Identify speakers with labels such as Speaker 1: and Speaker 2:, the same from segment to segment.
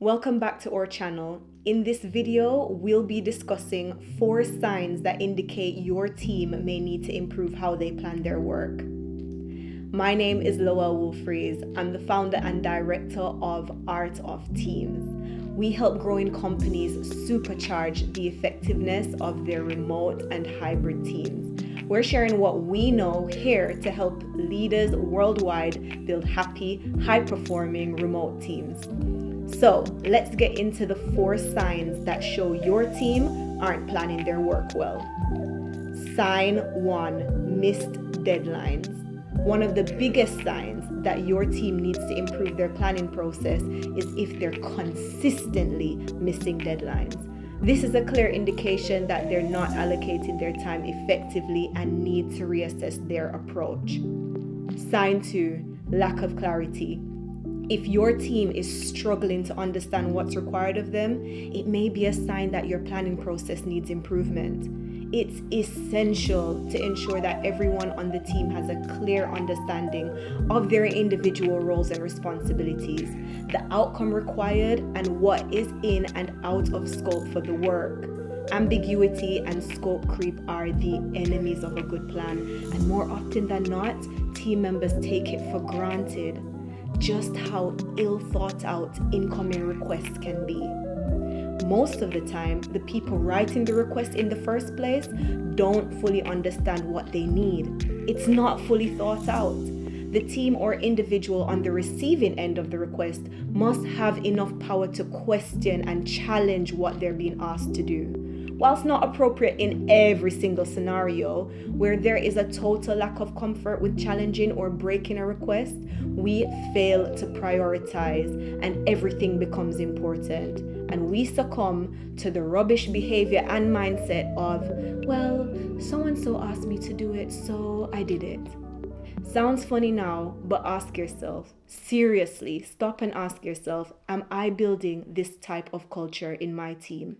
Speaker 1: Welcome back to our channel. In this video, we'll be discussing 4 signs that indicate your team may need to improve how they plan their work. My name is Loell Wolfries. I'm the founder and director of Art of Teams. We help growing companies supercharge the effectiveness of their remote and hybrid teams. We're sharing what we know here to help leaders worldwide build happy, high-performing remote teams. So let's get into the 4 signs that show your team aren't planning their work well. Sign 1, missed deadlines. One of the biggest signs that your team needs to improve their planning process is if they're consistently missing deadlines. This is a clear indication that they're not allocating their time effectively and need to reassess their approach. Sign 2, lack of clarity. If your team is struggling to understand what's required of them, it may be a sign that your planning process needs improvement. It's essential to ensure that everyone on the team has a clear understanding of their individual roles and responsibilities, the outcome required, and what is in and out of scope for the work. Ambiguity and scope creep are the enemies of a good plan, and more often than not, team members take it for granted just how ill thought out incoming requests can be. Most of the time, the people writing the request in the first place don't fully understand what they need. It's not fully thought out. The team or individual on the receiving end of the request must have enough power to question and challenge what they're being asked to do. Whilst not appropriate in every single scenario where there is a total lack of comfort with challenging or breaking a request, we fail to prioritize and everything becomes important. And we succumb to the rubbish behavior and mindset of, well, so-and-so asked me to do it, so I did it. Sounds funny now, but ask yourself, seriously, stop and ask yourself, am I building this type of culture in my team?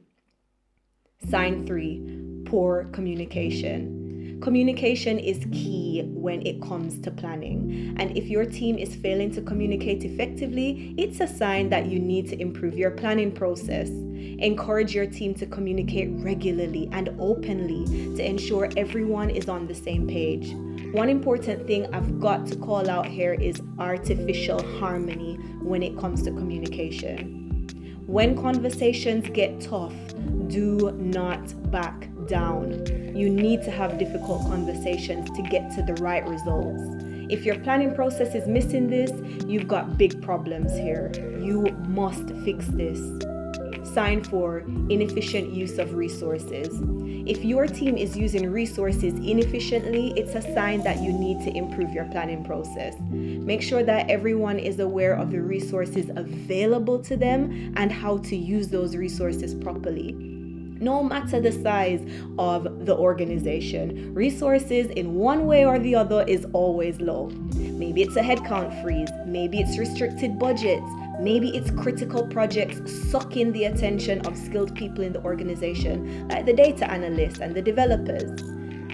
Speaker 1: Sign 3, poor communication. Communication is key when it comes to planning. And if your team is failing to communicate effectively, it's a sign that you need to improve your planning process. Encourage your team to communicate regularly and openly to ensure everyone is on the same page. One important thing I've got to call out here is artificial harmony when it comes to communication. When conversations get tough, do not back down. You need to have difficult conversations to get to the right results. If your planning process is missing this, you've got big problems here. You must fix this. Sign 4, inefficient use of resources. If your team is using resources inefficiently, it's a sign that you need to improve your planning process. Make sure that everyone is aware of the resources available to them and how to use those resources properly. No matter the size of the organization, resources in one way or the other is always low. Maybe it's a headcount freeze, maybe it's restricted budgets, maybe it's critical projects sucking the attention of skilled people in the organization, like the data analysts and the developers.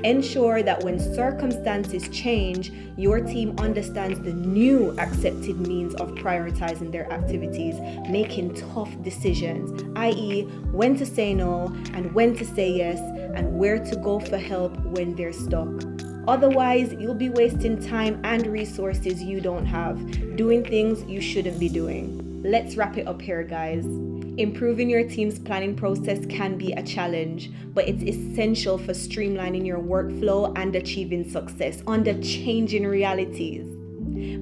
Speaker 1: Ensure that when circumstances change, your team understands the new accepted means of prioritizing their activities, making tough decisions, i.e., when to say no and when to say yes, and where to go for help when they're stuck. Otherwise, you'll be wasting time and resources you don't have, doing things you shouldn't be doing. Let's wrap it up here, guys. Improving your team's planning process can be a challenge, but it's essential for streamlining your workflow and achieving success under changing realities.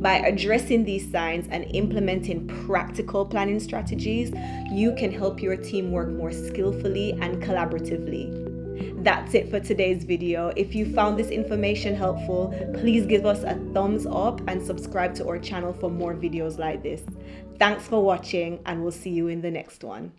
Speaker 1: By addressing these signs and implementing practical planning strategies, you can help your team work more skillfully and collaboratively. That's it for today's video. If you found this information helpful, please give us a thumbs up and subscribe to our channel for more videos like this. Thanks for watching, and we'll see you in the next one.